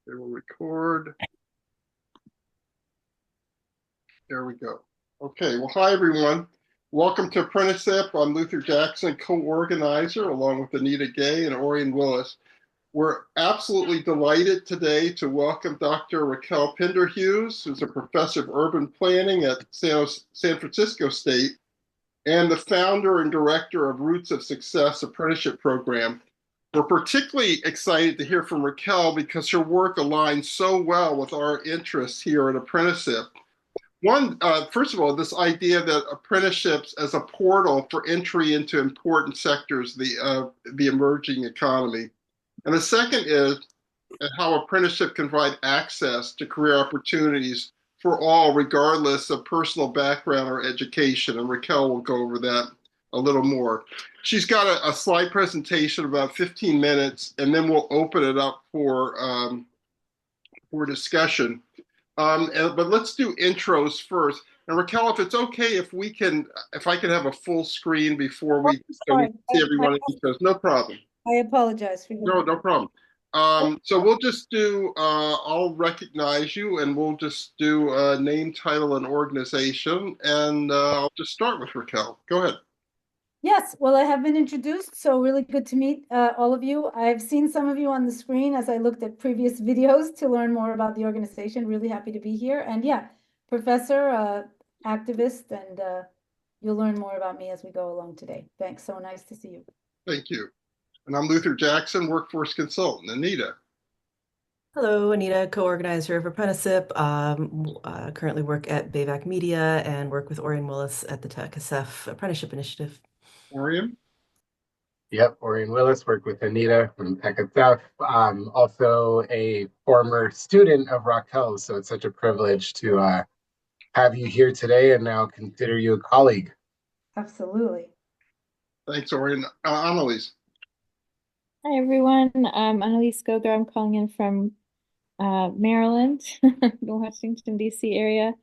They will record. There we go. Okay, well, hi everyone. Welcome to ApprenticeSIP. I'm Luther Jackson, co-organizer, along with Anita Gay and Orion Willis. We're absolutely delighted today to welcome Dr. Raquel Pinderhughes, who's a professor of urban planning at San Francisco State and the founder and director of Roots of Success Apprenticeship Program. We're particularly excited to hear from Raquel because her work aligns so well with our interests here at ApprenticeSIP. First of all, this idea that apprenticeships as a portal for entry into important sectors, the emerging economy. And the second is how apprenticeship can provide access to career opportunities for all, regardless of personal background or education. And Raquel will go over that a little more. She's got a slide presentation about 15 minutes, and then we'll open it up for discussion. But let's do intros first. And Raquel, if it's okay, if I can have a full screen before we see everyone in intros, no problem. I apologize for you. No problem. So we'll just do, I'll recognize you and we'll just do name, title, and organization. And I'll just start with Raquel. Go ahead. Yes, well, I have been introduced, so really good to meet all of you. I've seen some of you on the screen as I looked at previous videos to learn more about the organization. Really happy to be here. And yeah, professor, activist, and you'll learn more about me as we go along today. Thanks, so nice to see you. Thank you. And I'm Luther Jackson, workforce consultant. Anita. Hello, Anita, co-organizer of ApprenticeSIP. Currently work at Bayvac Media and work with Orion Willis at the TechSF Apprenticeship Initiative. Orion? Yep, Orion Willis, work with Anita from TechSF. I'm also a former student of Raquel, so it's such a privilege to have you here today and now consider you a colleague. Absolutely. Thanks, Orion. Annalise. Hi, everyone. I'm Annalise Goger. I'm calling in from Maryland, the Washington, D.C. area.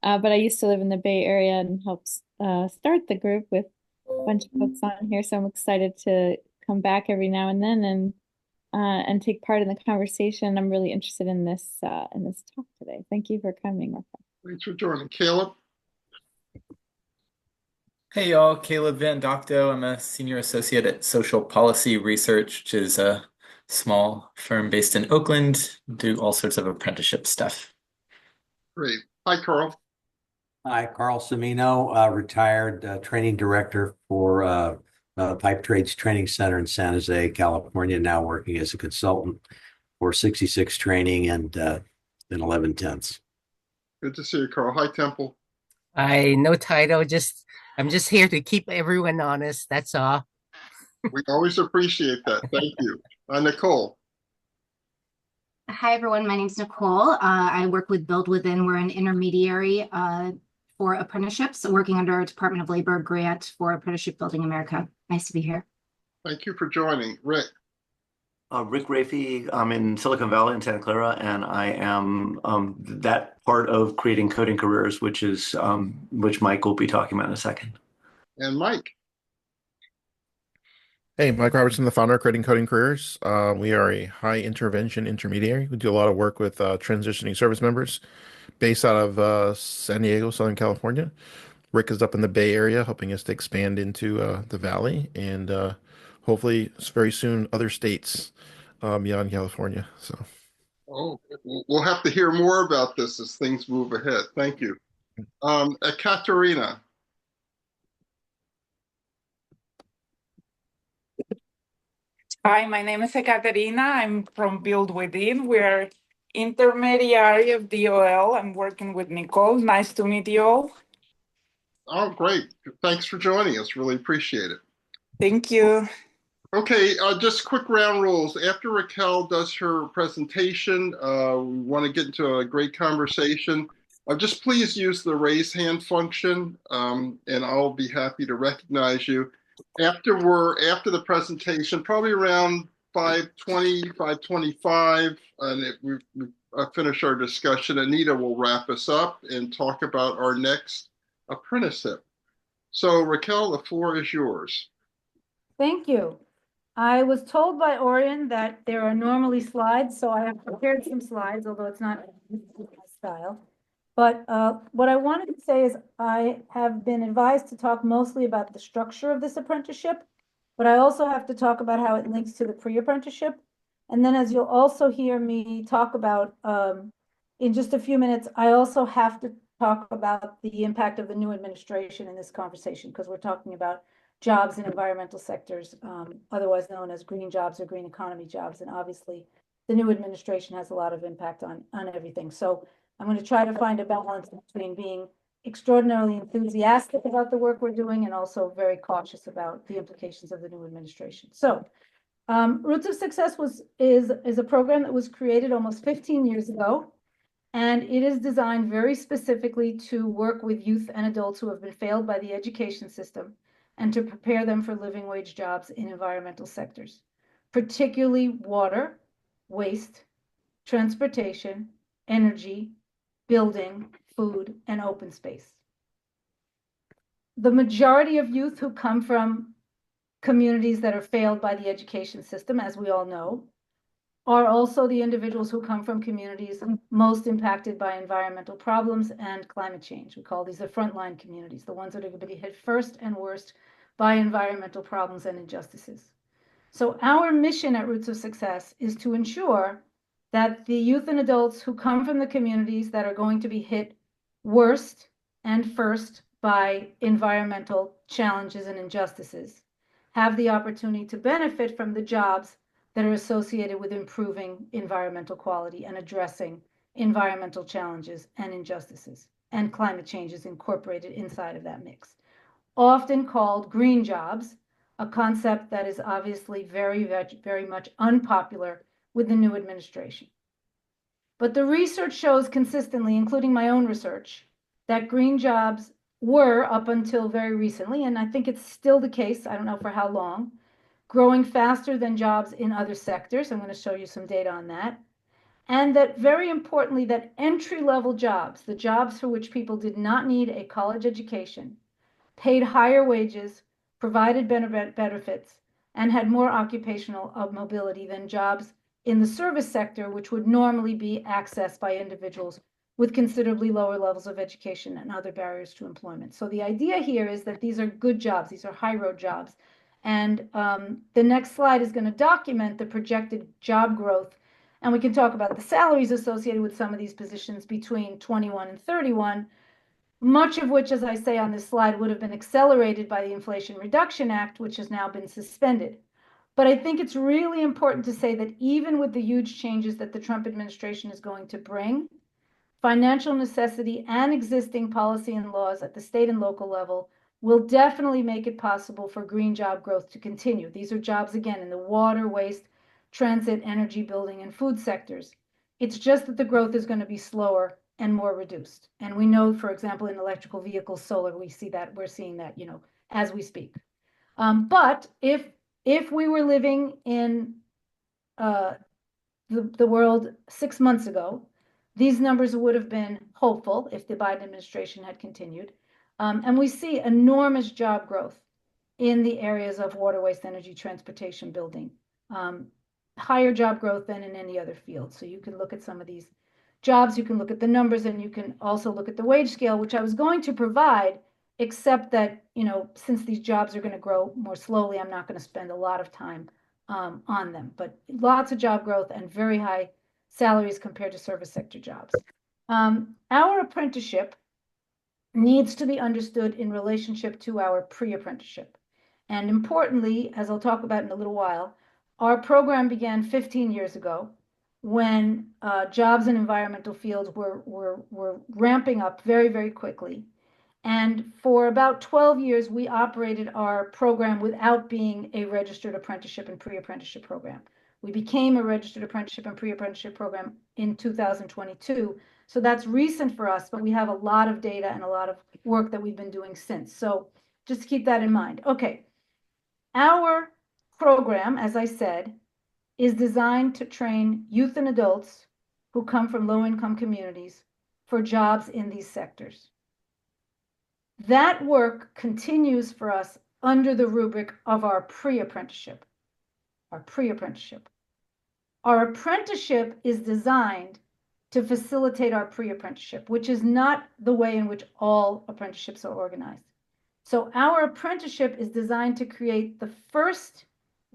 But I used to live in the Bay Area and helped start the group with a bunch of folks on here. So I'm excited to come back every now and then and take part in the conversation. I'm really interested in this talk today. Thank you for coming, Raquel. Thanks for joining. Caleb? Hey y'all, Caleb Van Docto. I'm a senior associate at Social Policy Research, which is a small firm based in Oakland. Do all sorts of apprenticeship stuff. Great. Hi, Carl. Hi, Carl Cimino, retired training director for Pipe Trades Training Center in San Jose, California, now working as a consultant for 66 Training and 1110s. Good to see you, Carl. Hi, Temple. Hi, no title, I'm just here to keep everyone honest, that's all. We always appreciate that. Thank you. Nicole. Hi, everyone. My name is Nicole. I work with Build Within. We're an intermediary for apprenticeships, working under a Department of Labor grant for Apprenticeship Building America. Nice to be here. Thank you for joining. Rick. Rick Rafey. I'm in Silicon Valley in Santa Clara, and I am that part of creating coding careers, which Mike will be talking about in a second. And Mike. Hey, Mike Robertson, the founder of Creating Coding Careers. We are a high intervention intermediary. We do a lot of work with transitioning service members based out of San Diego, Southern California. Rick is up in the Bay Area, helping us to expand into the Valley and hopefully very soon other states beyond California. So, we'll have to hear more about this as things move ahead. Thank you. Katerina. Hi, my name is Ekaterina. I'm from Build Within. We're intermediary of DOL. I'm working with Nicole. Nice to meet you all. Oh, great. Thanks for joining us. Really appreciate it. Thank you. Okay, just quick round rules. After Raquel does her presentation, we want to get into a great conversation. Just please use the raise hand function, and I'll be happy to recognize you. After the presentation, probably around 5:20, 5:25, and we finish our discussion, Anita will wrap us up and talk about our next apprenticeship. So Raquel, the floor is yours. Thank you. I was told by Orion that there are normally slides, so I have prepared some slides, although it's not my style. But what I wanted to say is I have been advised to talk mostly about the structure of this apprenticeship, but I also have to talk about how it links to the pre-apprenticeship. And then as you'll also hear me talk about in just a few minutes, I also have to talk about the impact of the new administration in this conversation, because we're talking about jobs in environmental sectors, otherwise known as green jobs or green economy jobs. And obviously, the new administration has a lot of impact on everything. So I'm going to try to find a balance between being extraordinarily enthusiastic about the work we're doing and also very cautious about the implications of the new administration. So Roots of Success is a program that was created almost 15 years ago. And it is designed very specifically to work with youth and adults who have been failed by the education system and to prepare them for living wage jobs in environmental sectors, particularly water, waste, transportation, energy, building, food, and open space. The majority of youth who come from communities that are failed by the education system, as we all know, are also the individuals who come from communities most impacted by environmental problems and climate change. We call these the frontline communities, the ones that are going to be hit first and worst by environmental problems and injustices. So our mission at Roots of Success is to ensure that the youth and adults who come from the communities that are going to be hit worst and first by environmental challenges and injustices have the opportunity to benefit from the jobs that are associated with improving environmental quality and addressing environmental challenges and injustices, and climate change is incorporated inside of that mix. Often called green jobs, a concept that is obviously very, very much unpopular with the new administration. But the research shows consistently, including my own research, that green jobs were, up until very recently, and I think it's still the case, I don't know for how long, growing faster than jobs in other sectors. I'm going to show you some data on that. And that, very importantly, that entry-level jobs, the jobs for which people did not need a college education, paid higher wages, provided benefits, and had more occupational mobility than jobs in the service sector, which would normally be accessed by individuals with considerably lower levels of education and other barriers to employment. So the idea here is that these are good jobs, these are high-road jobs. And the next slide is going to document the projected job growth. And we can talk about the salaries associated with some of these positions between 21 and 31, much of which, as I say on this slide, would have been accelerated by the Inflation Reduction Act, which has now been suspended. But I think it's really important to say that even with the huge changes that the Trump administration is going to bring, financial necessity and existing policy and laws at the state and local level will definitely make it possible for green job growth to continue. These are jobs, again, in the water, waste, transit, energy, building, and food sectors. It's just that the growth is going to be slower and more reduced. And we know, for example, in electrical vehicles, solar, we're seeing that, as we speak. But if we were living in the world 6 months ago, these numbers would have been hopeful if the Biden administration had continued. And we see enormous job growth in the areas of water, waste, energy, transportation, building, higher job growth than in any other field. So you can look at some of these jobs, you can look at the numbers, and you can also look at the wage scale, which I was going to provide, except that, since these jobs are going to grow more slowly, I'm not going to spend a lot of time on them. But lots of job growth and very high salaries compared to service sector jobs. Our apprenticeship needs to be understood in relationship to our pre-apprenticeship. And importantly, as I'll talk about in a little while, our program began 15 years ago when jobs in environmental fields were ramping up very, very quickly. And for about 12 years, we operated our program without being a registered apprenticeship and pre-apprenticeship program. We became a registered apprenticeship and pre-apprenticeship program in 2022. So that's recent for us, but we have a lot of data and a lot of work that we've been doing since. So just keep that in mind. Okay. Our program, as I said, is designed to train youth and adults who come from low-income communities for jobs in these sectors. That work continues for us under the rubric of our pre-apprenticeship. our pre-apprenticeship. Our apprenticeship is designed to facilitate our pre-apprenticeship, which is not the way in which all apprenticeships are organized. So our apprenticeship is designed to create the first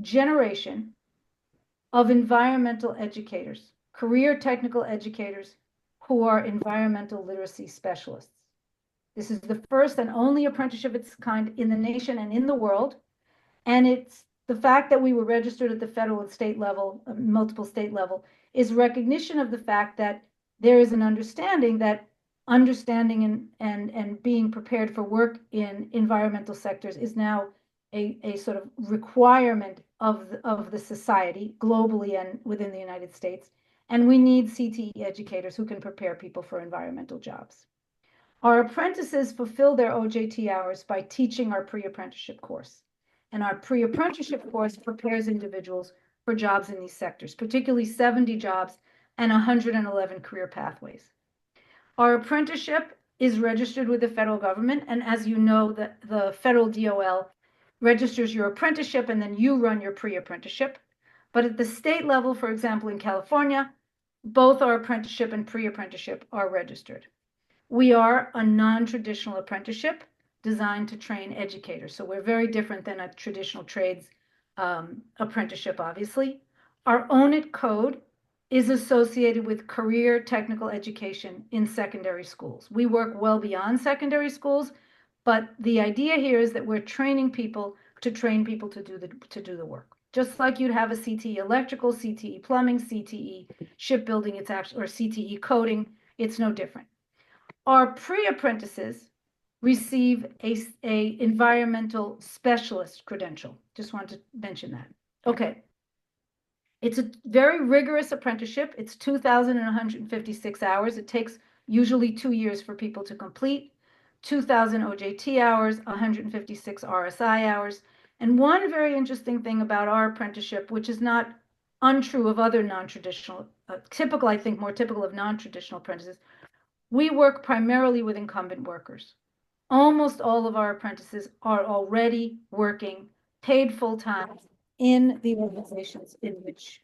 generation of environmental educators, career technical educators who are environmental literacy specialists. This is the first and only apprenticeship of its kind in the nation and in the world. And it's the fact that we were registered at the federal and state level, multiple state level, is recognition of the fact that there is an understanding that understanding and being prepared for work in environmental sectors is now a sort of requirement of the society globally and within the United States. And we need CTE educators who can prepare people for environmental jobs. Our apprentices fulfill their OJT hours by teaching our pre-apprenticeship course. And our pre-apprenticeship course prepares individuals for jobs in these sectors, particularly 70 jobs and 111 career pathways. Our apprenticeship is registered with the federal government. And as you know, the federal DOL registers your apprenticeship and then you run your pre-apprenticeship. But at the state level, for example, in California, both our apprenticeship and pre-apprenticeship are registered. We are a non-traditional apprenticeship designed to train educators. So we're very different than a traditional trades apprenticeship, obviously. Our Own It code is associated with career technical education in secondary schools. We work well beyond secondary schools, but the idea here is that we're training people to train people to do the work. Just like you'd have a CTE electrical, CTE plumbing, CTE shipbuilding, it's actually, or CTE coding, it's no different. Our pre-apprentices receive a environmental specialist credential. Just wanted to mention that. Okay. It's a very rigorous apprenticeship. It's 2,156 hours. It takes usually 2 years for people to complete. 2,000 OJT hours, 156 RSI hours. And one very interesting thing about our apprenticeship, which is not untrue of other non-traditional, typical, I think more typical of non-traditional apprentices, we work primarily with incumbent workers. Almost all of our apprentices are already working paid full-time in the organizations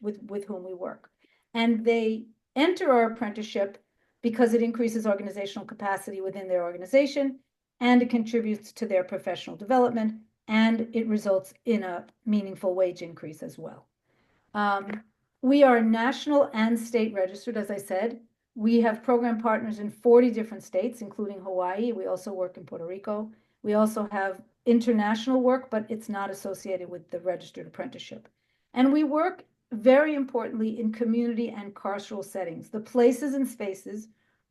with whom we work. And they enter our apprenticeship because it increases organizational capacity within their organization, and it contributes to their professional development, and it results in a meaningful wage increase as well. We are national and state registered, as I said. We have program partners in 40 different states, including Hawaii. We also work in Puerto Rico. We also have international work, but it's not associated with the registered apprenticeship. And we work, very importantly, in community and carceral settings, the places and spaces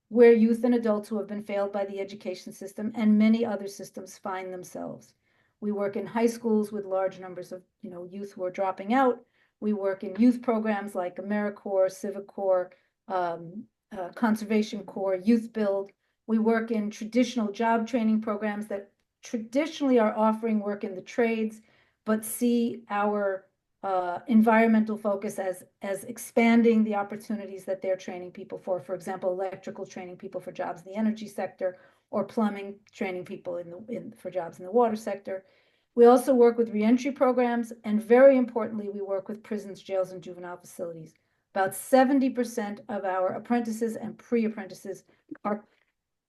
where youth and adults who have been failed by the education system and many other systems find themselves. We work in high schools with large numbers of youth who are dropping out. We work in youth programs like AmeriCorps, Civic Corps, Conservation Corps, Youth Build. We work in traditional job training programs that traditionally are offering work in the trades, but see our environmental focus as expanding the opportunities that they're training people for. For example, electrical training people for jobs in the energy sector, or plumbing training people for jobs in the water sector. We also work with reentry programs, and very importantly, we work with prisons, jails, and juvenile facilities. About 70% of our apprentices and pre-apprentices are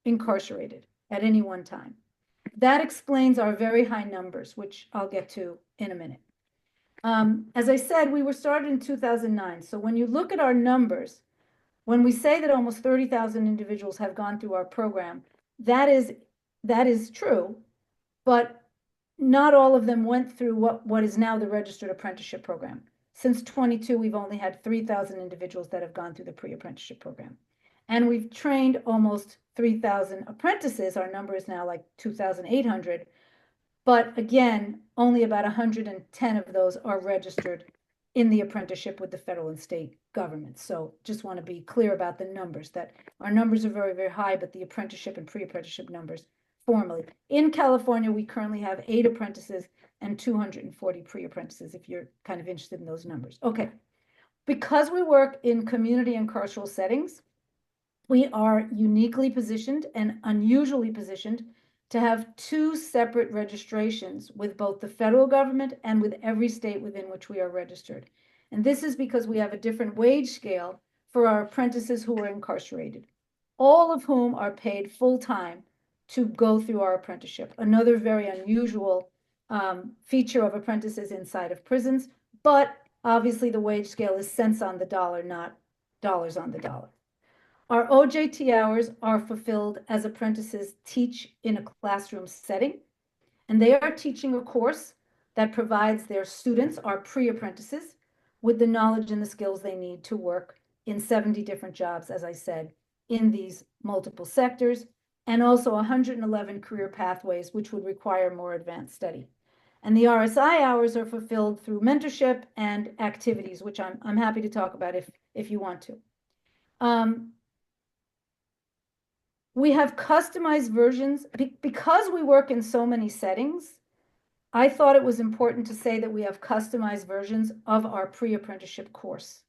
incarcerated at any one time. That explains our very high numbers, which I'll get to in a minute. As I said, we were started in 2009. So when you look at our numbers, when we say that almost 30,000 individuals have gone through our program, that is true, but not all of them went through what is now the registered apprenticeship program. Since 22, we've only had 3,000 individuals that have gone through the pre-apprenticeship program. And we've trained almost 3,000 apprentices. Our number is now like 2,800. But again, only about 110 of those are registered in the apprenticeship with the federal and state governments. So just want to be clear about the numbers, that our numbers are very, very high, but the apprenticeship and pre-apprenticeship numbers formally. In California, we currently have 8 apprentices and 240 pre-apprentices, if you're kind of interested in those numbers. Okay, because we work in community and carceral settings, we are uniquely positioned and unusually positioned to have two separate registrations with both the federal government and with every state within which we are registered. And this is because we have a different wage scale for our apprentices who are incarcerated, all of whom are paid full-time to go through our apprenticeship. Another very unusual feature of apprentices inside of prisons, but obviously the wage scale is cents on the dollar, not dollars on the dollar. Our OJT hours are fulfilled as apprentices teach in a classroom setting, and they are teaching a course that provides their students, our pre-apprentices, with the knowledge and the skills they need to work in 70 different jobs, as I said, in these multiple sectors, and also 111 career pathways, which would require more advanced study. And the RSI hours are fulfilled through mentorship and activities, which I'm happy to talk about if you want to. We have customized versions because we work in so many settings. I thought it was important to say that we have customized versions of our pre-apprenticeship course.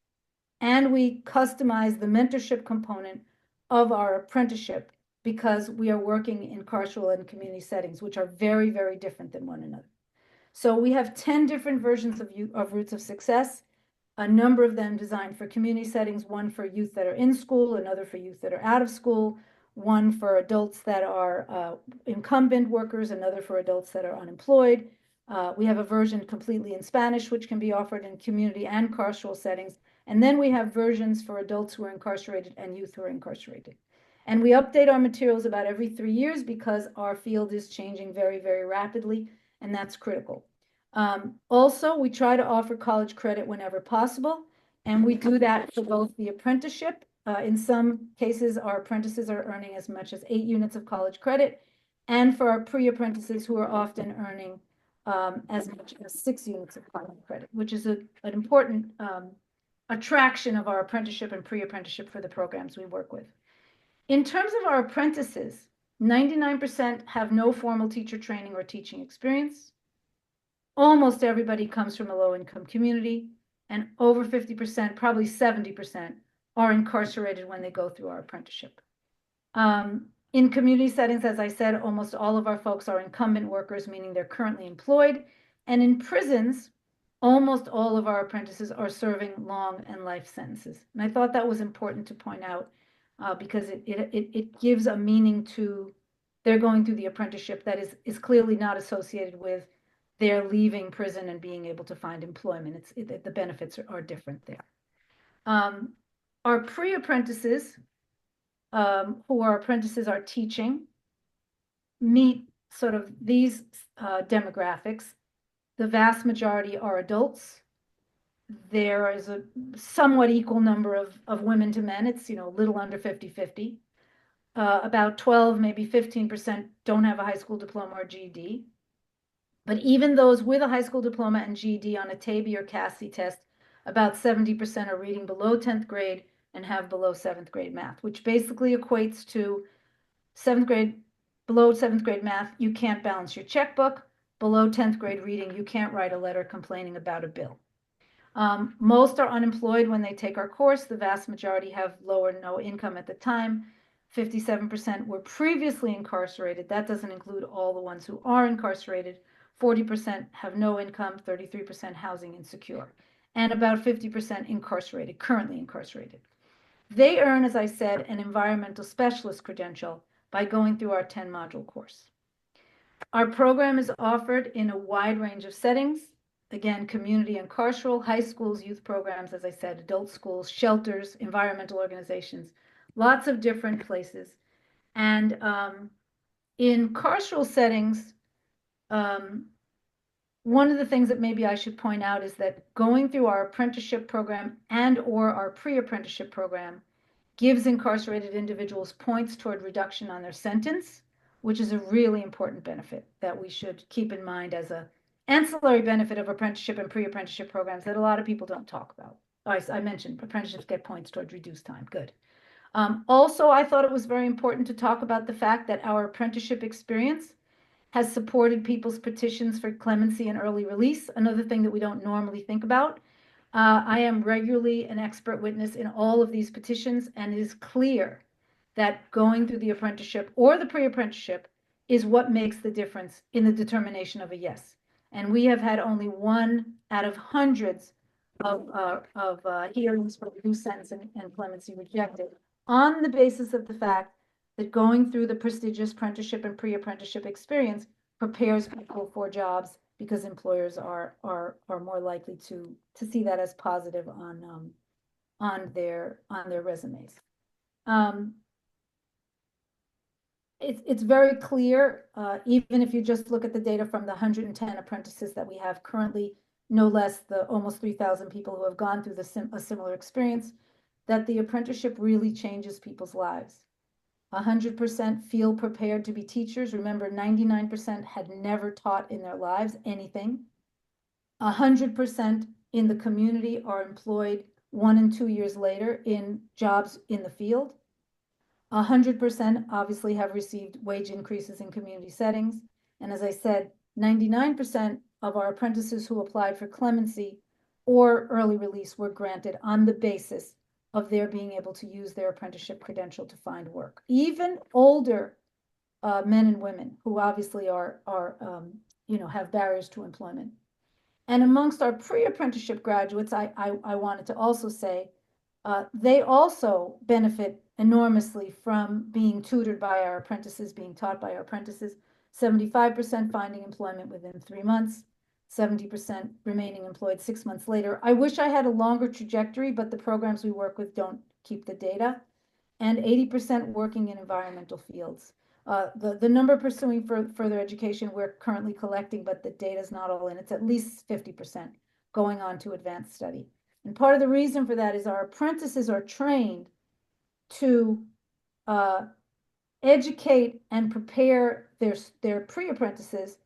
And we customize the mentorship component of our apprenticeship because we are working in carceral and community settings, which are very, very different than one another. So we have 10 different versions of Roots of Success, a number of them designed for community settings, one for youth that are in school, another for youth that are out of school, one for adults that are incumbent workers, another for adults that are unemployed. We have a version completely in Spanish, which can be offered in community and carceral settings. And then we have versions for adults who are incarcerated and youth who are incarcerated. And we update our materials about every 3 years because our field is changing very, very rapidly, and that's critical. Also, we try to offer college credit whenever possible, and we do that for both the apprenticeship. In some cases, our apprentices are earning as much as 8 units of college credit, and for our pre-apprentices who are often earning as much as 6 units of college credit, which is an important attraction of our apprenticeship and pre-apprenticeship for the programs we work with. In terms of our apprentices, 99% have no formal teacher training or teaching experience. Almost everybody comes from a low-income community, and over 50%, probably 70%, are incarcerated when they go through our apprenticeship. In community settings, as I said, almost all of our folks are incumbent workers, meaning they're currently employed. And in prisons, almost all of our apprentices are serving long and life sentences. And I thought that was important to point out because it gives a meaning to their going through the apprenticeship that is clearly not associated with their leaving prison and being able to find employment. The benefits are different there. Our pre-apprentices, who our apprentices are teaching, meet sort of these demographics. The vast majority are adults. There is a somewhat equal number of women to men. It's, a little under 50-50. About 12, maybe 15% don't have a high school diploma or GED. But even those with a high school diploma and GED on a TABE or CASI test, about 70% are reading below 10th grade and have below 7th grade math, which basically equates to 7th grade, below 7th grade math, you can't balance your checkbook. Below 10th grade reading, you can't write a letter complaining about a bill. Most are unemployed when they take our course. The vast majority have low or no income at the time. 57% were previously incarcerated. That doesn't include all the ones who are incarcerated. 40% have no income, 33% housing insecure, and about 50% incarcerated, currently incarcerated. They earn, as I said, an environmental specialist credential by going through our 10-module course. Our program is offered in a wide range of settings. Again, community and carceral, high schools, youth programs, as I said, adult schools, shelters, environmental organizations, lots of different places. And in carceral settings, one of the things that maybe I should point out is that going through our apprenticeship program and or our pre-apprenticeship program gives incarcerated individuals points toward reduction on their sentence, which is a really important benefit that we should keep in mind as an ancillary benefit of apprenticeship and pre-apprenticeship programs that a lot of people don't talk about. I mentioned apprenticeships get points toward reduced time. Good. Also, I thought it was very important to talk about the fact that our apprenticeship experience has supported people's petitions for clemency and early release, another thing that we don't normally think about. I am regularly an expert witness in all of these petitions, and it is clear that going through the apprenticeship or the pre-apprenticeship is what makes the difference in the determination of a yes. And we have had only one out of hundreds of hearings for reduced sentence and clemency rejected on the basis of the fact that going through the prestigious apprenticeship and pre-apprenticeship experience prepares people for jobs, because employers are more likely to see that as positive on their resumes. It's very clear, even if you just look at the data from the 110 apprentices that we have currently, no less the almost 3,000 people who have gone through a similar experience, that the apprenticeship really changes people's lives. 100% feel prepared to be teachers. Remember, 99% had never taught in their lives anything. 100% in the community are employed 1 and 2 years later in jobs in the field. 100% obviously have received wage increases in community settings. And as I said, 99% of our apprentices who applied for clemency or early release were granted on the basis of their being able to use their apprenticeship credential to find work. Even older men and women who obviously are have barriers to employment. And amongst our pre-apprenticeship graduates, I wanted to also say, they also benefit enormously from being tutored by our apprentices, being taught by our apprentices. 75% finding employment within 3 months, 70% remaining employed 6 months later. I wish I had a longer trajectory, but the programs we work with don't keep the data. And 80% working in environmental fields. The number pursuing further education we're currently collecting, but the data is not all in. It's at least 50% going on to advanced study. And part of the reason for that is our apprentices are trained to educate and prepare their pre-apprentices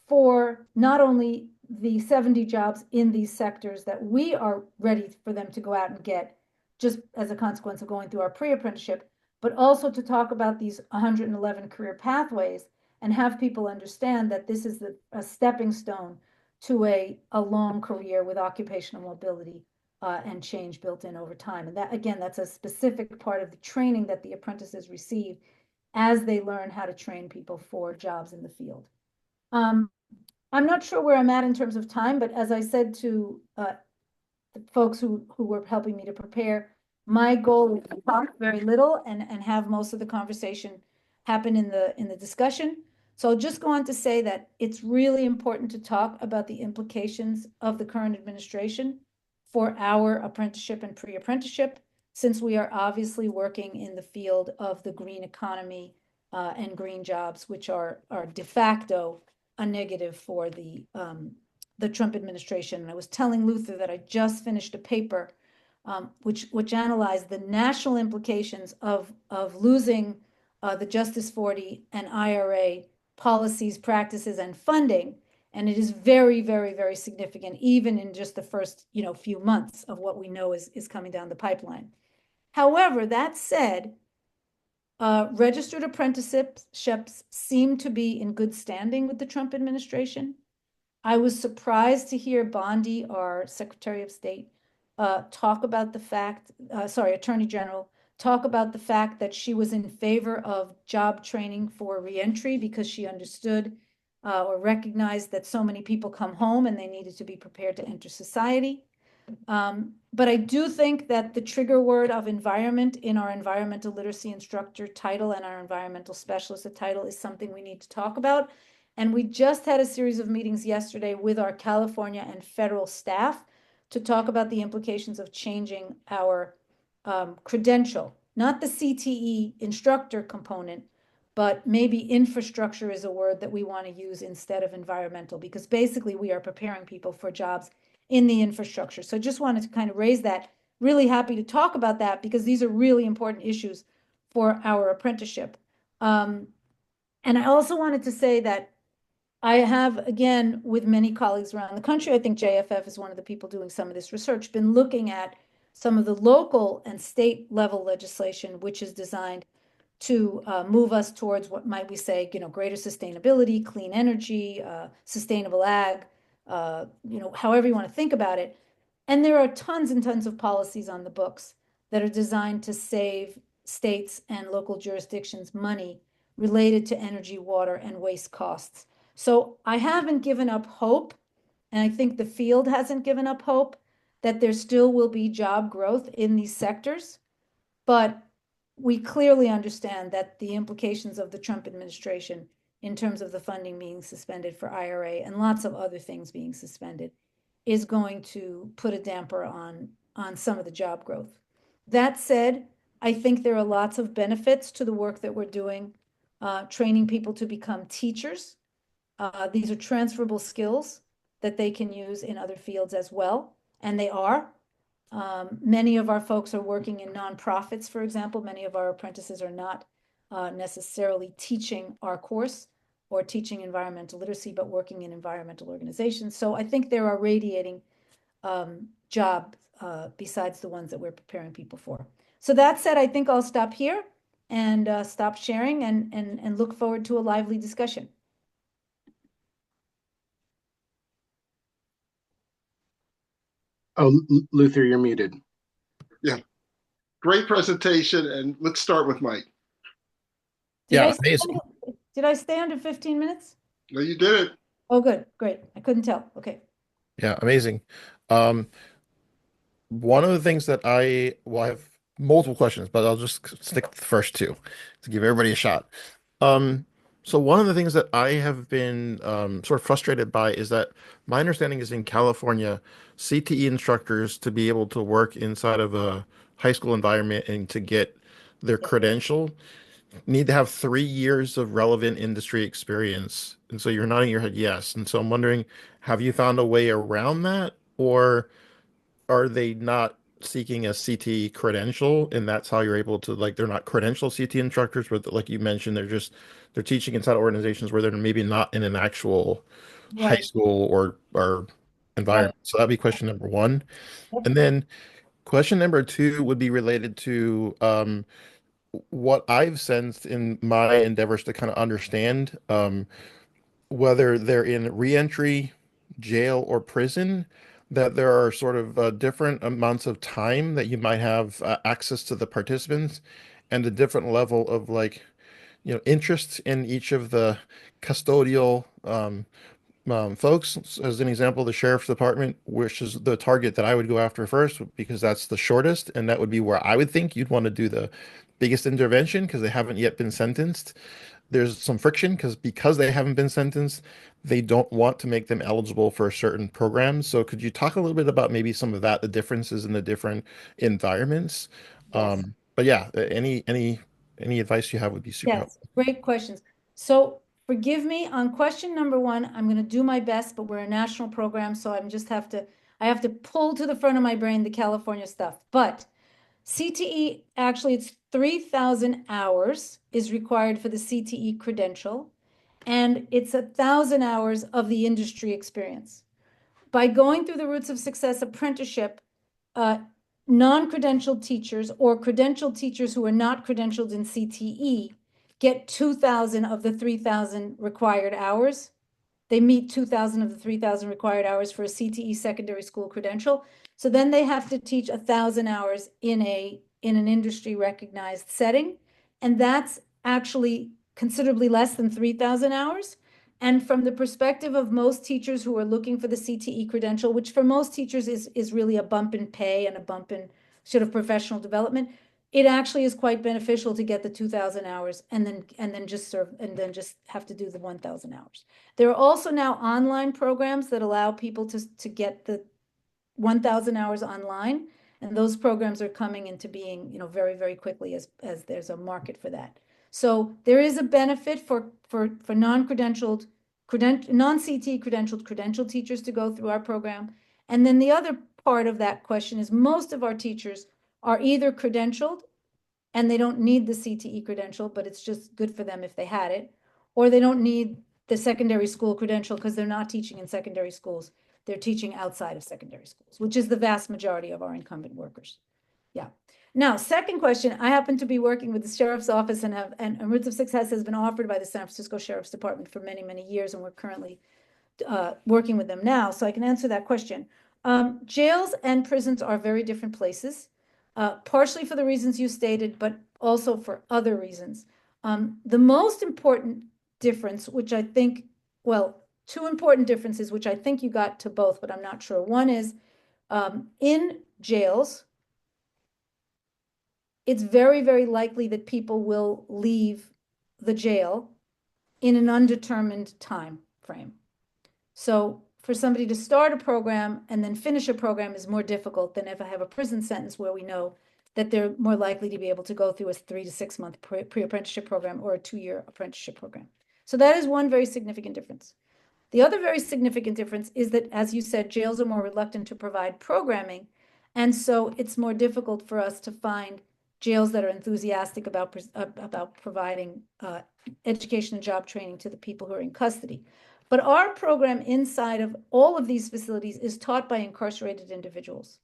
for not only the 70 jobs in these sectors that we are ready for them to go out and get, just as a consequence of going through our pre-apprenticeship, but also to talk about these 111 career pathways and have people understand that this is a stepping stone to a long career with occupational mobility and change built in over time. And that, again, that's a specific part of the training that the apprentices receive as they learn how to train people for jobs in the field. I'm not sure where I'm at in terms of time, but as I said to the folks who were helping me to prepare, my goal is to talk very little and have most of the conversation happen in the discussion. So I'll just go on to say that it's really important to talk about the implications of the current administration for our apprenticeship and pre-apprenticeship, since we are obviously working in the field of the green economy and green jobs, which are de facto a negative for the Trump administration. And I was telling Luther that I just finished a paper which analyzed the national implications of losing the Justice 40 and IRA policies, practices, and funding. And it is very, very, very significant, even in just the first few months of what we know is coming down the pipeline. However, that said, registered apprenticeships seem to be in good standing with the Trump administration. I was surprised to hear Bondi, our Secretary of State, talk about the fact, Attorney General, talk about the fact that she was in favor of job training for reentry because she understood or recognized that so many people come home and they needed to be prepared to enter society. But I do think that the trigger word of environment in our environmental literacy instructor title and our environmental specialist title is something we need to talk about. And we just had a series of meetings yesterday with our California and federal staff to talk about the implications of changing our credential, not the CTE instructor component, but maybe infrastructure is a word that we want to use instead of environmental, because basically we are preparing people for jobs in the infrastructure. So just wanted to kind of raise that. Really happy to talk about that because these are really important issues for our apprenticeship. And I also wanted to say that I have, again, with many colleagues around the country, I think JFF is one of the people doing some of this research, been looking at some of the local and state level legislation, which is designed to move us towards what might we say, greater sustainability, clean energy, sustainable ag, however you want to think about it. And there are tons and tons of policies on the books that are designed to save states and local jurisdictions money related to energy, water, and waste costs. So I haven't given up hope, and I think the field hasn't given up hope that there still will be job growth in these sectors. But we clearly understand that the implications of the Trump administration in terms of the funding being suspended for IRA and lots of other things being suspended is going to put a damper on some of the job growth. That said, I think there are lots of benefits to the work that we're doing, training people to become teachers. These are transferable skills that they can use in other fields as well, and they are. Many of our folks are working in nonprofits, for example. Many of our apprentices are not necessarily teaching our course or teaching environmental literacy, but working in environmental organizations. So I think there are radiating jobs besides the ones that we're preparing people for. So that said, I think I'll stop here and stop sharing and look forward to a lively discussion. Oh, Luther, you're muted. Yeah. Great presentation. And let's start with Mike. Did Yeah, I stay amazing. did I stay under 15 minutes? No, you did it. Oh, good. Great. I couldn't tell. Okay. Yeah, amazing. One of the things that I have multiple questions, but I'll just stick with the first two to give everybody a shot. So one of the things that I have been sort of frustrated by is that my understanding is in California, CTE instructors to be able to work inside of a high school environment and to get their credential need to have 3 years of relevant industry experience. And so you're nodding your head yes. And so I'm wondering, have you found a way around that, or are they not seeking a CT credential and that's how you're able to, like, they're not credentialed CT instructors, but like you mentioned, they're teaching inside organizations where they're maybe not in an actual high Right. school or environment. So that'd be question number one. Yep. And then question number two would be related to what I've sensed in my endeavors to kind of understand whether they're in reentry, jail, or prison, that there are sort of different amounts of time that you might have access to the participants and a different level of, like, interest in each of the custodial folks. As an example, the sheriff's department, which is the target that I would go after first because that's the shortest, and that would be where I would think you'd want to do the biggest intervention because they haven't yet been sentenced. There's some friction because they haven't been sentenced, they don't want to make them eligible for certain programs. So could you talk a little bit about maybe some of that, the differences in the different environments? Yes. But yeah, any advice you have would be super Yes, helpful. great questions. So forgive me on question number one. I'm going to do my best, but we're a national program, so I have to pull to the front of my brain the California stuff. But CTE, actually, it's 3,000 hours is required for the CTE credential, and it's 1,000 hours of the industry experience. By going through the Roots of Success apprenticeship, non-credentialed teachers or credentialed teachers who are not credentialed in CTE get 2,000 of the 3,000 required hours. They meet 2,000 of the 3,000 required hours for a CTE secondary school credential. So then they have to teach 1,000 hours in an industry recognized setting. And that's actually considerably less than 3,000 hours. And from the perspective of most teachers who are looking for the CTE credential, which for most teachers is really a bump in pay and a bump in sort of professional development, it actually is quite beneficial to get the 2,000 hours and then just have to do the 1,000 hours. There are also now online programs that allow people to get the 1,000 hours online, and those programs are coming into being, very, very quickly as there's a market for that. So there is a benefit for non-credentialed, non-CT credentialed teachers to go through our program. And then the other part of that question is most of our teachers are either credentialed and they don't need the CTE credential, but it's just good for them if they had it, or they don't need the secondary school credential because they're not teaching in secondary schools. They're teaching outside of secondary schools, which is the vast majority of our incumbent workers. Yeah. Now, second question, I happen to be working with the Sheriff's Office and Roots of Success has been offered by the San Francisco Sheriff's Department for many, many years, and we're currently working with them now, so I can answer that question. Jails and prisons are very different places, partially for the reasons you stated, but also for other reasons. The most important difference, which I think, well, two important differences, which I think you got to both, but I'm not sure. One is in jails, it's very, very likely that people will leave the jail in an undetermined time frame. So for somebody to start a program and then finish a program is more difficult than if I have a prison sentence where we know that they're more likely to be able to go through a 3 to 6 month pre-apprenticeship program or a 2-year apprenticeship program. So that is one very significant difference. The other very significant difference is that, as you said, jails are more reluctant to provide programming. And so it's more difficult for us to find jails that are enthusiastic about providing education and job training to the people who are in custody. But our program inside of all of these facilities is taught by incarcerated individuals,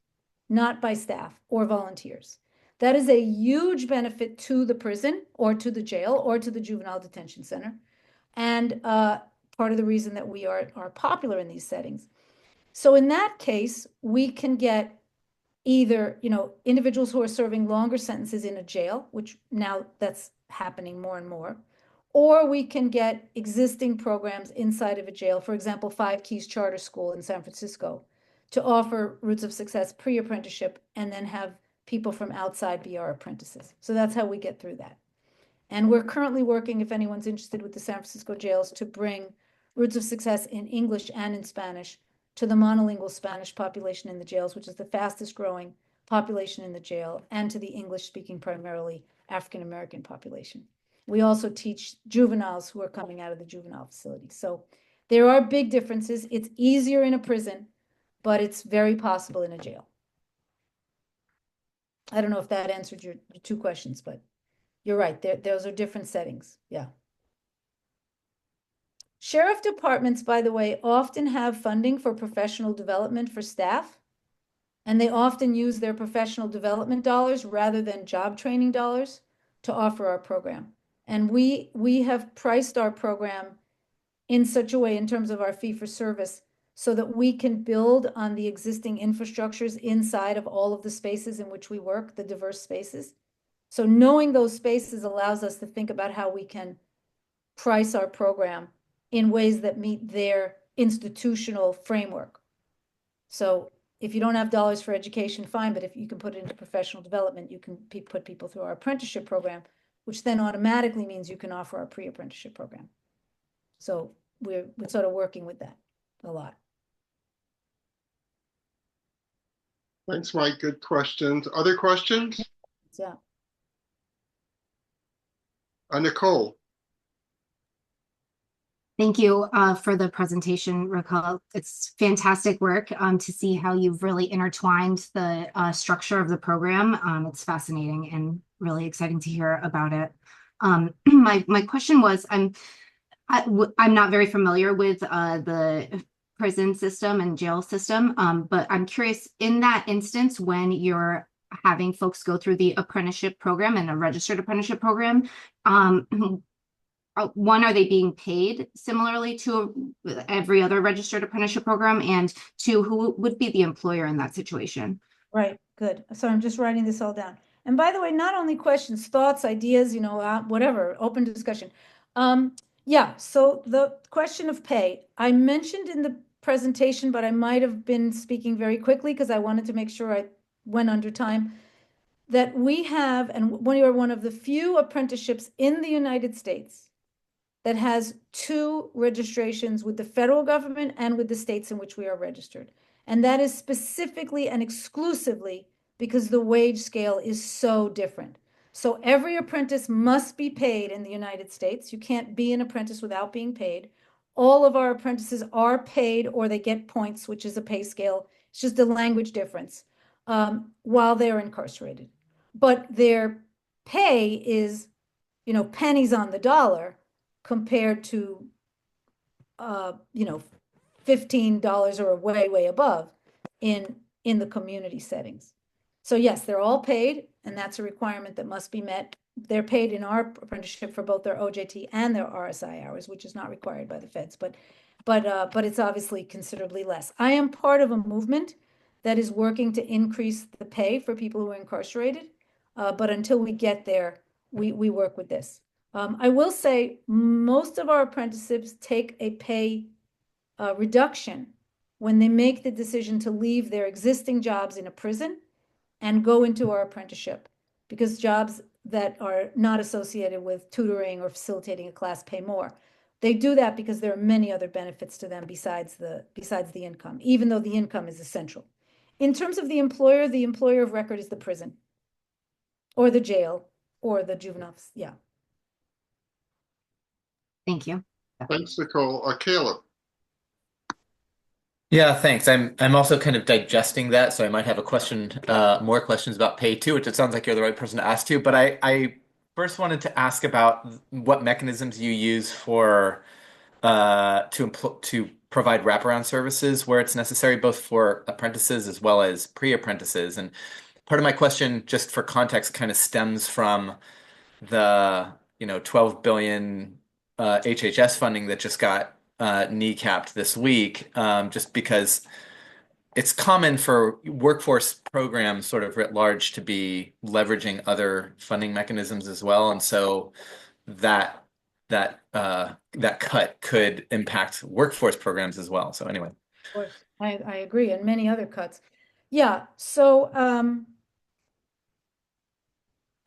not by staff or volunteers. That is a huge benefit to the prison or to the jail or to the juvenile detention center. And part of the reason that we are popular in these settings. So in that case, we can get either, individuals who are serving longer sentences in a jail, which now that's happening more and more, or we can get existing programs inside of a jail, for example, Five Keys Charter School in San Francisco, to offer Roots of Success pre-apprenticeship and then have people from outside be our apprentices. So that's how we get through that. And we're currently working, if anyone's interested, with the San Francisco jails to bring Roots of Success in English and in Spanish to the monolingual Spanish population in the jails, which is the fastest growing population in the jail, and to the English-speaking, primarily African-American population. We also teach juveniles who are coming out of the juvenile facility. So there are big differences. It's easier in a prison, but it's very possible in a jail. I don't know if that answered your two questions, but you're right. Those are different settings. Yeah. Sheriff departments, by the way, often have funding for professional development for staff, and they often use their professional development dollars rather than job training dollars to offer our program. And we have priced our program in such a way in terms of our fee for service so that we can build on the existing infrastructures inside of all of the spaces in which we work, the diverse spaces. So knowing those spaces allows us to think about how we can price our program in ways that meet their institutional framework. So if you don't have dollars for education, fine, but if you can put it into professional development, you can put people through our apprenticeship program, which then automatically means you can offer our pre-apprenticeship program. So we're sort of working with that a lot. Thanks, Mike. Good questions. Other questions? Yeah. Nicole. Thank you for the presentation, Raquel. It's fantastic work to see how you've really intertwined the structure of the program. It's fascinating and really exciting to hear about it. My question was, I'm not very familiar with the prison system and jail system, but I'm curious, in that instance, when you're having folks go through the apprenticeship program and a registered apprenticeship program, one, are they being paid similarly to every other registered apprenticeship program? And two, who would be the employer in that situation? Right, good. So I'm just writing this all down. And by the way, not only questions, thoughts, ideas, whatever, open discussion. Yeah, so the question of pay, I mentioned in the presentation, but I might have been speaking very quickly because I wanted to make sure I went under time, that we have, and we are one of the few apprenticeships in the United States that has 2 registrations with the federal government and with the states in which we are registered. And that is specifically and exclusively because the wage scale is so different. So every apprentice must be paid in the United States. You can't be an apprentice without being paid. All of our apprentices are paid or they get points, which is a pay scale. It's just a language difference while they're incarcerated. But their pay is, pennies on the dollar compared to, $15 or way above in the community settings. So yes, they're all paid, and that's a requirement that must be met. They're paid in our apprenticeship for both their OJT and their RSI hours, which is not required by the feds, but it's obviously considerably less. I am part of a movement that is working to increase the pay for people who are incarcerated, but until we get there, we work with this. I will say most of our apprenticeships take a pay reduction when they make the decision to leave their existing jobs in a prison and go into our apprenticeship, because jobs that are not associated with tutoring or facilitating a class pay more. They do that because there are many other benefits to them besides the income, even though the income is essential. In terms of the employer of record is the prison or the jail or the juveniles. Yeah. Thank you. Thanks, Nicole. Caleb. Yeah, thanks. I'm also kind of digesting that, so I might have a question, more questions about pay too, which it sounds like you're the right person to ask to. But I first wanted to ask about what mechanisms you use for to provide wraparound services where it's necessary, both for apprentices as well as pre-apprentices. And part of my question, just for context, kind of stems from the 12 billion HHS funding that just got kneecapped this week, just because it's common for workforce programs sort of writ large to be leveraging other funding mechanisms as well. And so that cut could impact workforce programs as well. So anyway. Of course, I agree, and many other cuts. Yeah, so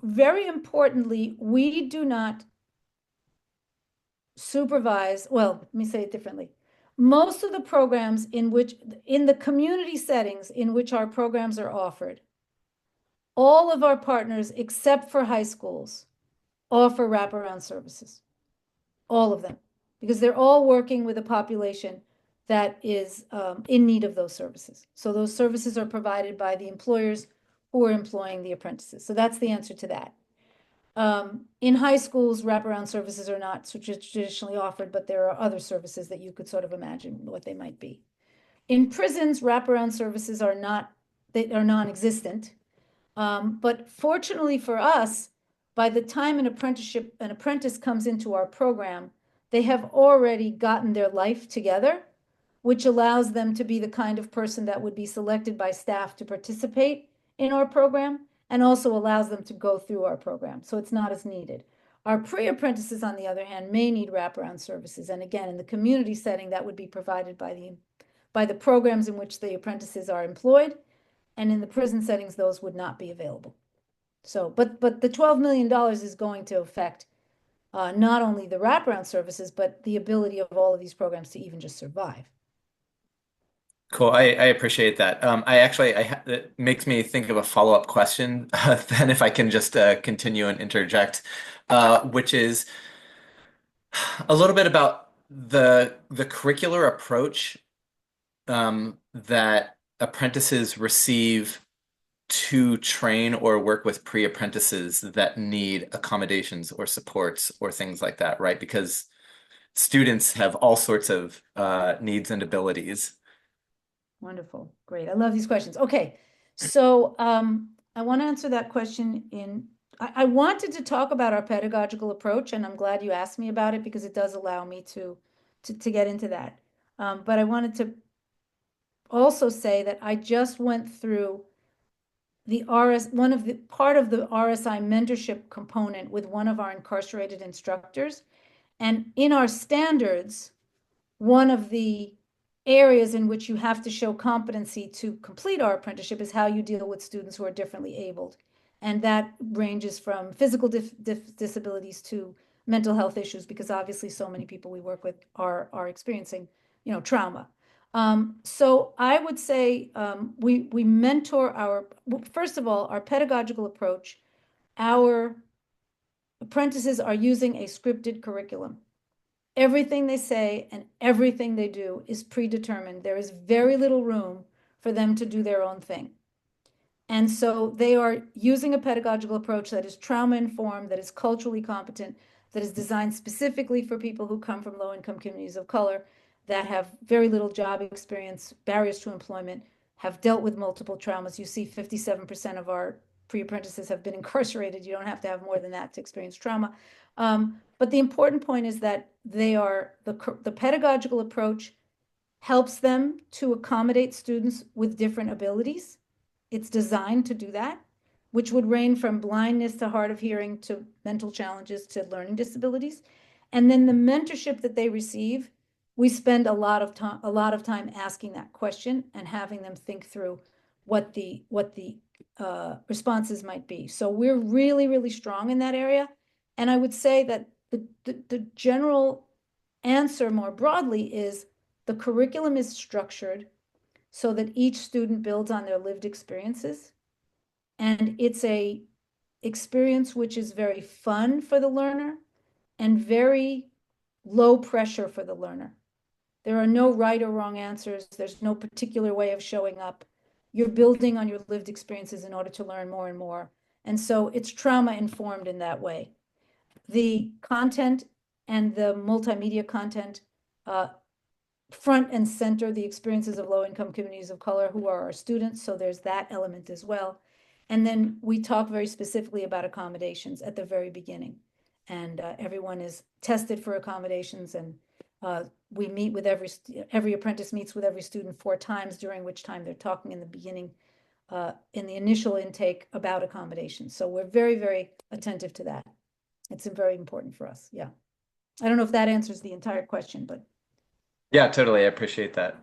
very importantly, we do not supervise, well, let me say it differently. Most of the programs in the community settings in which our programs are offered, all of our partners, except for high schools, offer wraparound services. All of them, because they're all working with a population that is in need of those services. So those services are provided by the employers who are employing the apprentices. So that's the answer to that. In high schools, wraparound services are not traditionally offered, but there are other services that you could sort of imagine what they might be. In prisons, wraparound services are non-existent. But fortunately for us, by the time an apprentice comes into our program, they have already gotten their life together, which allows them to be the kind of person that would be selected by staff to participate in our program, and also allows them to go through our program. So it's not as needed. Our pre-apprentices, on the other hand, may need wraparound services. And again, in the community setting, that would be provided by the programs in which the apprentices are employed. And in the prison settings, those would not be available. So, but the $12 million is going to affect not only the wraparound services, but the ability of all of these programs to even just survive. Cool. I appreciate that. It makes me think of a follow-up question, then if I can just continue and interject, which is a little bit about the curricular approach that apprentices receive to train or work with pre-apprentices that need accommodations or supports or things like that, right? Because students have all sorts of needs and abilities. Wonderful. Great. I love these questions. Okay. So I want to answer that question I wanted to talk about our pedagogical approach, and I'm glad you asked me about it because it does allow me to get into that. But I wanted to also say that I just went through part of the RSI mentorship component with one of our incarcerated instructors. And in our standards, one of the areas in which you have to show competency to complete our apprenticeship is how you deal with students who are differently abled. And that ranges from physical disabilities to mental health issues, because obviously so many people we work with are experiencing, trauma. So I would say we mentor first of all, our pedagogical approach. Our apprentices are using a scripted curriculum. Everything they say and everything they do is predetermined. There is very little room for them to do their own thing. And so they are using a pedagogical approach that is trauma-informed, that is culturally competent, that is designed specifically for people who come from low-income communities of color, that have very little job experience, barriers to employment, have dealt with multiple traumas. You see 57% of our pre-apprentices have been incarcerated. You don't have to have more than that to experience trauma. But the important point is that the pedagogical approach helps them to accommodate students with different abilities. It's designed to do that. which would range from blindness to hard of hearing to mental challenges to learning disabilities. And then the mentorship that they receive, we spend a lot of time asking that question and having them think through what the responses might be. So we're really, really strong in that area. And I would say that the general answer more broadly is the curriculum is structured so that each student builds on their lived experiences. And it's a experience which is very fun for the learner and very low pressure for the learner. There are no right or wrong answers. There's no particular way of showing up. You're building on your lived experiences in order to learn more and more. And so it's trauma informed in that way. The content and the multimedia content front and center the experiences of low-income communities of color who are our students. So there's that element as well. And then we talk very specifically about accommodations at the very beginning. And everyone is tested for accommodations, and we meet with every apprentice meets with every student 4 times, during which time they're talking in the beginning, in the initial intake, about accommodations. So we're very, very attentive to that. It's very important for us. Yeah. I don't know if that answers the entire question, but. Yeah, totally. I appreciate that.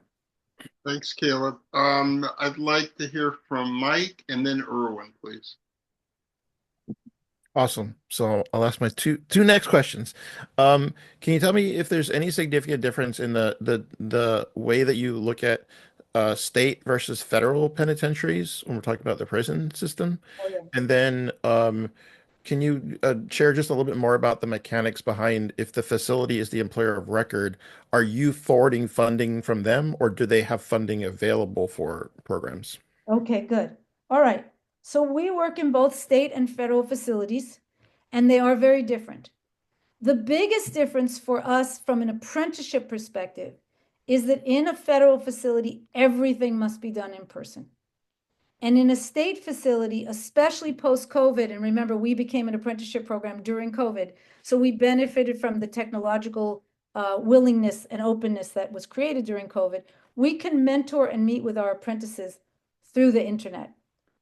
Thanks, Caleb. I'd like to hear from Mike and then Erwin, please. Awesome. So I'll ask my two next questions. Can you tell me if there's any significant difference in the way that you look at state versus federal penitentiaries when we're talking about the prison system? Oh, yeah. And then can you share just a little bit more about the mechanics behind, if the facility is the employer of record, are you forwarding funding from them, or do they have funding available for programs? Okay, good. All right. So we work in both state and federal facilities, and they are very different. The biggest difference for us from an apprenticeship perspective is that in a federal facility, everything must be done in person. And in a state facility, especially post-COVID, and remember, we became an apprenticeship program during COVID, so we benefited from the technological willingness and openness that was created during COVID. We can mentor and meet with our apprentices through the internet.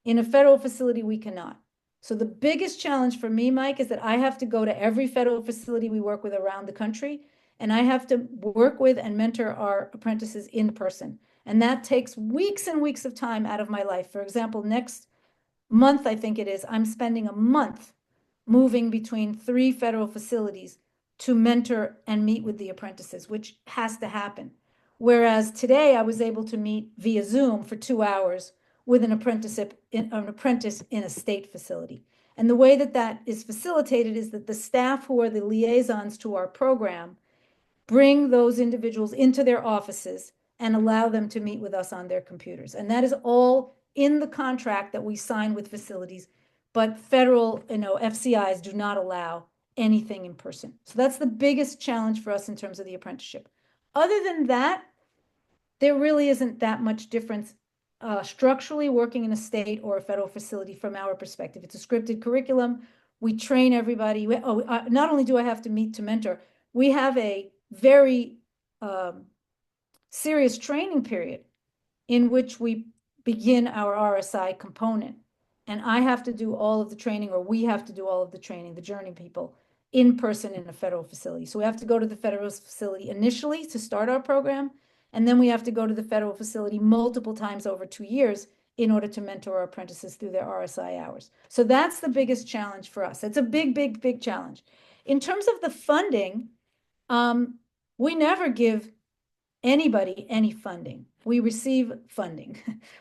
In a federal facility, we cannot. So the biggest challenge for me, Mike, is that I have to go to every federal facility we work with around the country, and I have to work with and mentor our apprentices in person. And that takes weeks and weeks of time out of my life. For example, next month, I think it is, I'm spending a month moving between 3 federal facilities to mentor and meet with the apprentices, which has to happen. Whereas today I was able to meet via Zoom for 2 hours with an apprentice in a state facility. And the way that that is facilitated is that the staff who are the liaisons to our program bring those individuals into their offices and allow them to meet with us on their computers. And that is all in the contract that we sign with facilities, but federal, FCIs do not allow anything in person. So that's the biggest challenge for us in terms of the apprenticeship. Other than that, there really isn't that much difference structurally working in a state or a federal facility from our perspective. It's a scripted curriculum. We train everybody. Not only do I have to meet to mentor, we have a very serious training period in which we begin our RSI component. And I have to do all of the training, or we have to do all of the training, the journey people, in person in a federal facility. So we have to go to the federal facility initially to start our program. And then we have to go to the federal facility multiple times over 2 years in order to mentor our apprentices through their RSI hours. So that's the biggest challenge for us. It's a big, big, big challenge. In terms of the funding, we never give anybody any funding. We receive funding.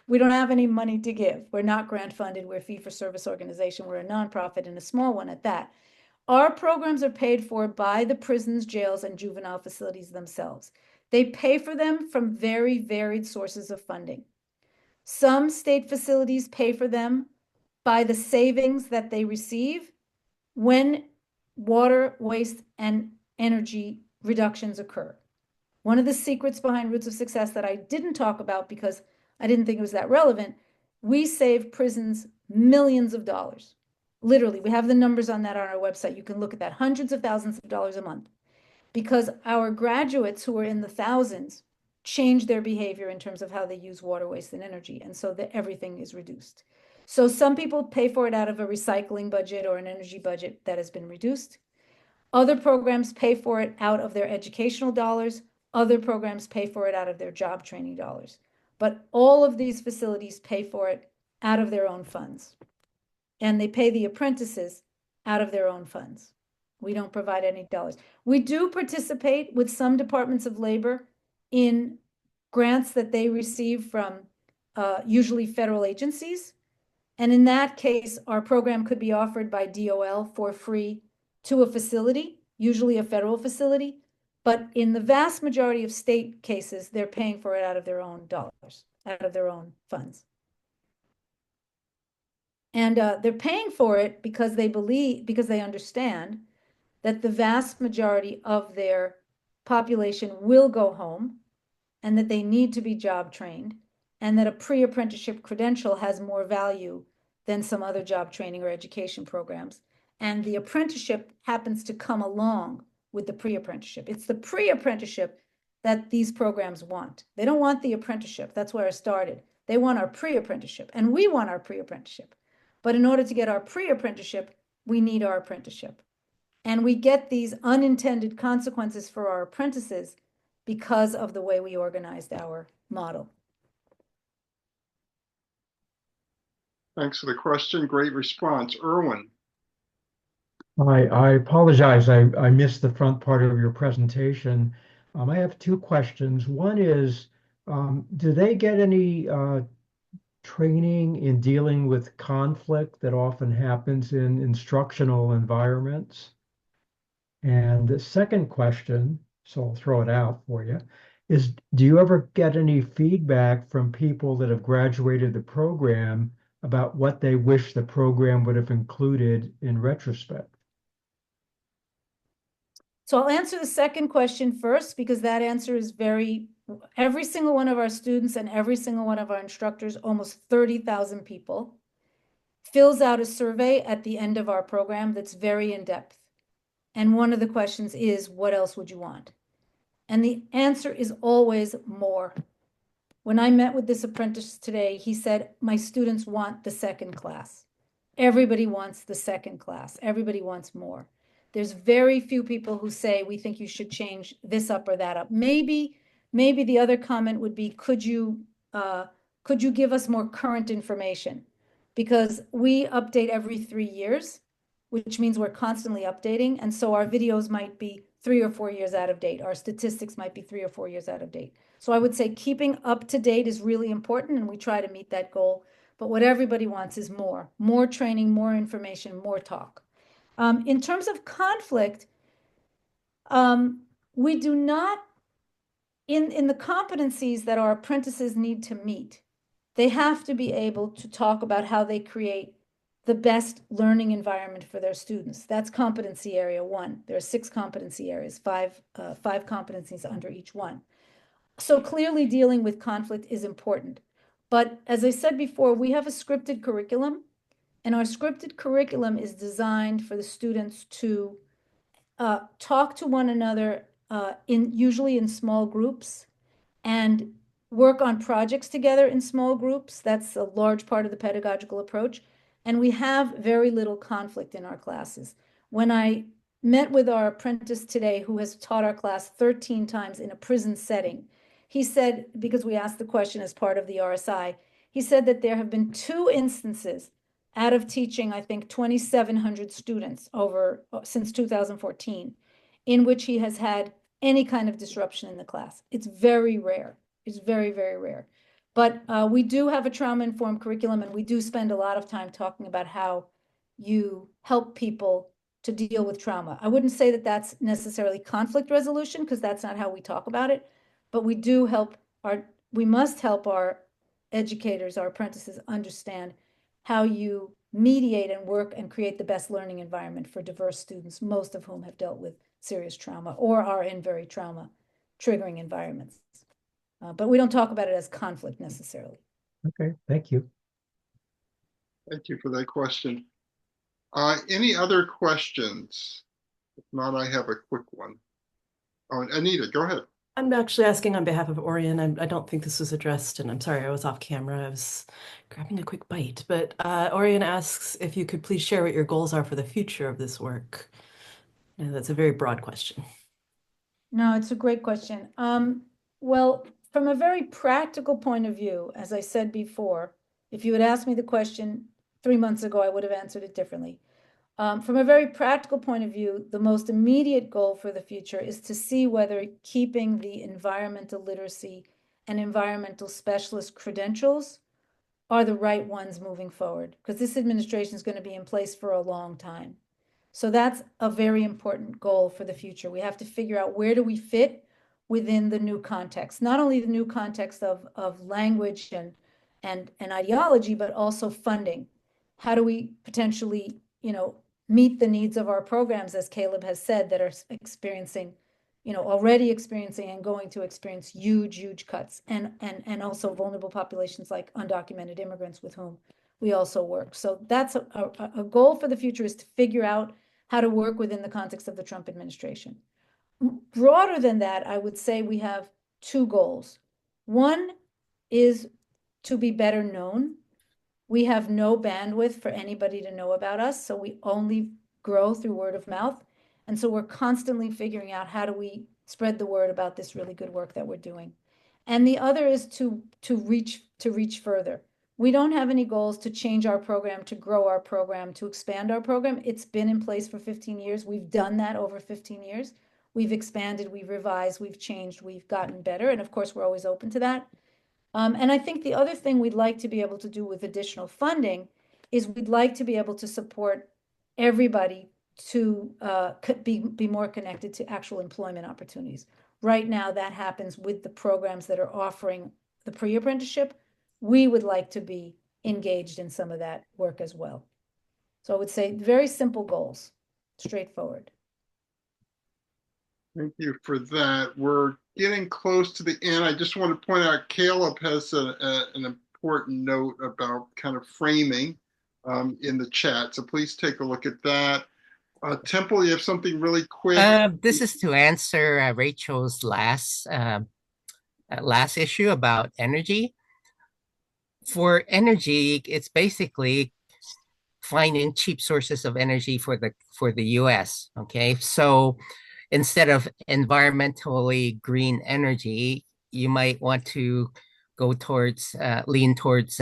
We don't have any money to give. We're not grant funded. We're a fee-for-service organization. We're a nonprofit, and a small one at that. Our programs are paid for by the prisons, jails, and juvenile facilities themselves. They pay for them from very varied sources of funding. Some state facilities pay for them by the savings that they receive when water, waste, and energy reductions occur. One of the secrets behind Roots of Success that I didn't talk about because I didn't think it was that relevant, we save prisons millions of dollars. Literally, we have the numbers on that on our website. You can look at that, hundreds of thousands of dollars a month, because our graduates who are in the thousands change their behavior in terms of how they use water, waste, and energy. And so that everything is reduced. So some people pay for it out of a recycling budget or an energy budget that has been reduced. Other programs pay for it out of their educational dollars. Other programs pay for it out of their job training dollars. But all of these facilities pay for it out of their own funds. And they pay the apprentices out of their own funds. We don't provide any dollars. We do participate with some departments of labor in grants that they receive from usually federal agencies. And in that case, our program could be offered by DOL for free to a facility, usually a federal facility. But in the vast majority of state cases, they're paying for it out of their own dollars, out of their own funds. And they're paying for it because they understand that the vast majority of their population will go home and that they need to be job trained and that a pre-apprenticeship credential has more value than some other job training or education programs. And the apprenticeship happens to come along with the pre-apprenticeship. It's the pre-apprenticeship that these programs want. They don't want the apprenticeship. That's where I started. They want our pre-apprenticeship, and we want our pre-apprenticeship. But in order to get our pre-apprenticeship, we need our apprenticeship. And we get these unintended consequences for our apprentices because of the way we organized our model. Thanks for the question. Great response. Erwin. I apologize. I missed the front part of your presentation. I have two questions. One is, do they get any training in dealing with conflict that often happens in instructional environments? And the second question, so I'll throw it out for you, is do you ever get any feedback from people that have graduated the program about what they wish the program would have included in retrospect? So I'll answer the second question first, because that answer is every single one of our students and every single one of our instructors, almost 30,000 people, fills out a survey at the end of our program that's very in-depth. And one of the questions is, what else would you want? And the answer is always more. When I met with this apprentice today, he said, my students want the second class. Everybody wants the second class. Everybody wants more. There's very few people who say, we think you should change this up or that up. Maybe the other comment would be, could you give us more current information? Because we update every 3 years, which means we're constantly updating. And so our videos might be 3 or 4 years out of date. Our statistics might be 3 or 4 years out of date. So I would say keeping up to date is really important, and we try to meet that goal. But what everybody wants is more training, more information, more talk. In terms of conflict, we do not, in the competencies that our apprentices need to meet, they have to be able to talk about how they create the best learning environment for their students. That's competency area 1. There are 6 competency areas, 5 competencies under each one. So clearly dealing with conflict is important. But as I said before, we have a scripted curriculum. And our scripted curriculum is designed for the students to talk to one another usually in small groups and work on projects together in small groups. That's a large part of the pedagogical approach. And we have very little conflict in our classes. When I met with our apprentice today, who has taught our class 13 times in a prison setting, he said, because we asked the question as part of the RSI, he said that there have been 2 instances out of teaching, I think, 2,700 students since 2014, in which he has had any kind of disruption in the class. It's very rare. It's very, very rare. But we do have a trauma-informed curriculum, and we do spend a lot of time talking about how you help people to deal with trauma. I wouldn't say that that's necessarily conflict resolution, because that's not how we talk about it, but we must help our educators, our apprentices, understand how you mediate and work and create the best learning environment for diverse students, most of whom have dealt with serious trauma or are in very trauma triggering environments. But we don't talk about it as conflict necessarily. Okay, thank you. Thank you for that question. Any other questions? If not, I have a quick one. Oh, Anita, go ahead. I'm actually asking on behalf of Orion. I don't think this was addressed, and I'm sorry I was off camera. I was grabbing a quick bite. But Orion asks if you could please share what your goals are for the future of this work. And that's a very broad question. No, it's a great question. Well, from a very practical point of view, as I said before, if you had asked me the question 3 months ago, I would have answered it differently. From a very practical point of view, the most immediate goal for the future is to see whether keeping the environmental literacy and environmental specialist credentials are the right ones moving forward, because this administration is going to be in place for a long time. So that's a very important goal for the future. We have to figure out where do we fit within the new context, not only the new context of language and ideology, but also funding. How do we potentially, meet the needs of our programs, as Caleb has said, that are experiencing, already experiencing and going to experience huge cuts, and also vulnerable populations like undocumented immigrants with whom we also work. So that's a goal for the future, is to figure out how to work within the context of the Trump administration. Broader than that, I would say we have two goals. One is to be better known. We have no bandwidth for anybody to know about us, so we only grow through word of mouth. And so we're constantly figuring out how do we spread the word about this really good work that we're doing. And the other is to reach further. We don't have any goals to change our program, to grow our program, to expand our program. It's been in place for 15 years. We've done that over 15 years. We've expanded, we've revised, we've changed, we've gotten better. And of course, we're always open to that. And I think the other thing we'd like to be able to do with additional funding is we'd like to be able to support everybody to be more connected to actual employment opportunities. Right now, that happens with the programs that are offering the pre-apprenticeship. We would like to be engaged in some of that work as well. So I would say very simple goals, straightforward. Thank you for that. We're getting close to the end. I just want to point out Caleb has an important note about kind of framing in the chat. So please take a look at that. Temple, you have something really quick? This is to answer Rachel's last issue about energy. For energy, it's basically finding cheap sources of energy for the US. Okay, so instead of environmentally green energy, you might want to go towards lean towards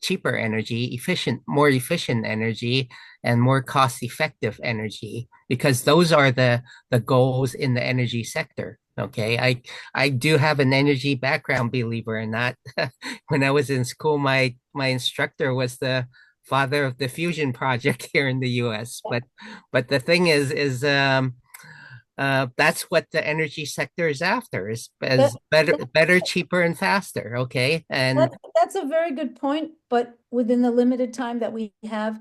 cheaper energy, more efficient energy, and more cost-effective energy, because those are the goals in the energy sector. Okay, I do have an energy background, believe it or not. When I was in school, my instructor was the father of the fusion project here in the US. But the thing is that's what the energy sector is after, is better, cheaper, and faster. Okay, and that's a very good point. But within the limited time that we have,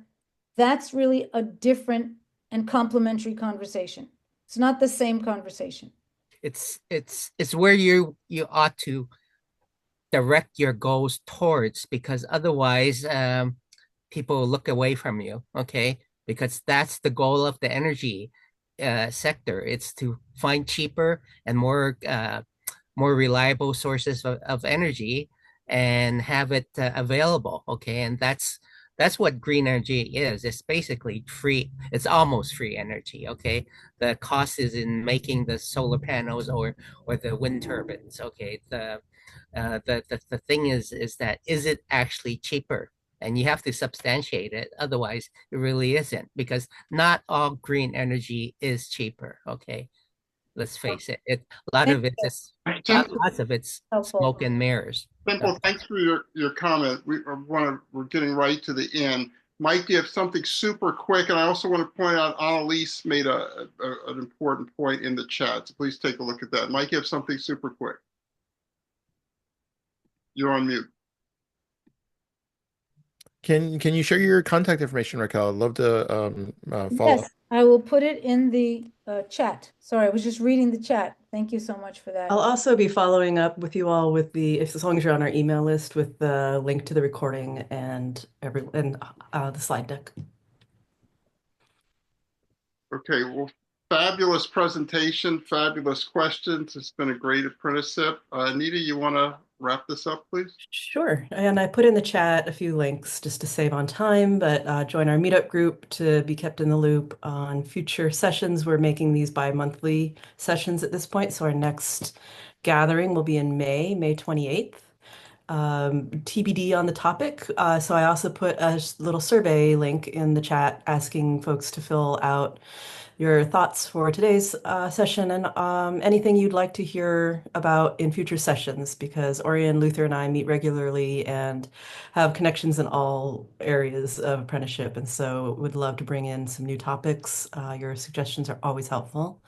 that's really a different and complementary conversation. It's not the same conversation. It's where you ought to direct your goals towards, because otherwise people look away from you. Okay, because that's the goal of the energy sector. It's to find cheaper and more reliable sources of energy and have it available. Okay, and that's what green energy is. It's basically free. It's almost free energy. Okay, the cost is in making the solar panels or the wind turbines. Okay, the thing is that, is it actually cheaper? And you have to substantiate it. Otherwise, it really isn't, because not all green energy is cheaper. Okay, let's face it. A lot of it's smoke and mirrors. Simple. Thanks for your comment. We're getting right to the end. Mike, you have something super quick, and I also want to point out Annalise made an important point in the chat. So please take a look at that. Mike, you have something super quick. You're on mute. Can you share your contact information, Raquel? I'd love to follow up. Yes, I will put it in the chat. Sorry, I was just reading the chat. Thank you so much for that. I'll also be following up with you all with as long as you're on our email list, with the link to the recording and the slide deck. Okay, well, Fabulous presentation, fabulous questions. It's been a great apprenticeship. Anita, you want to wrap this up, please? Sure. And I put in the chat a few links just to save on time, but join our meetup group to be kept in the loop on future sessions. We're making these bi-monthly sessions at this point. So our next gathering will be in May 28th. TBD on the topic. So I also put a little survey link in the chat asking folks to fill out your thoughts for today's session and anything you'd like to hear about in future sessions, because Orion, Luther, and I meet regularly and have connections in all areas of apprenticeship. And so would love to bring in some new topics. Your suggestions are always helpful.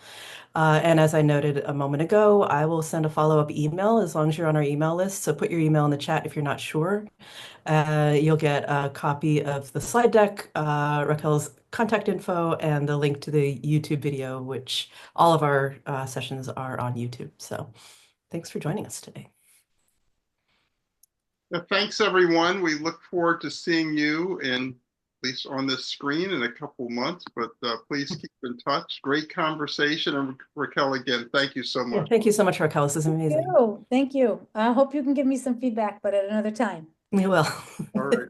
And as I noted a moment ago, I will send a follow-up email as long as you're on our email list. So put your email in the chat if you're not sure. You'll get a copy of the slide deck, Raquel's contact info, and the link to the YouTube video, which all of our sessions are on YouTube. So thanks for joining us today. Thanks, everyone. We look forward to seeing you at least on this screen in a couple months, but please keep in touch. Great conversation. And Raquel, again, thank you so much. Thank you so much, Raquel. This is amazing. Thank you. I hope you can give me some feedback, but at another time. We will. All right.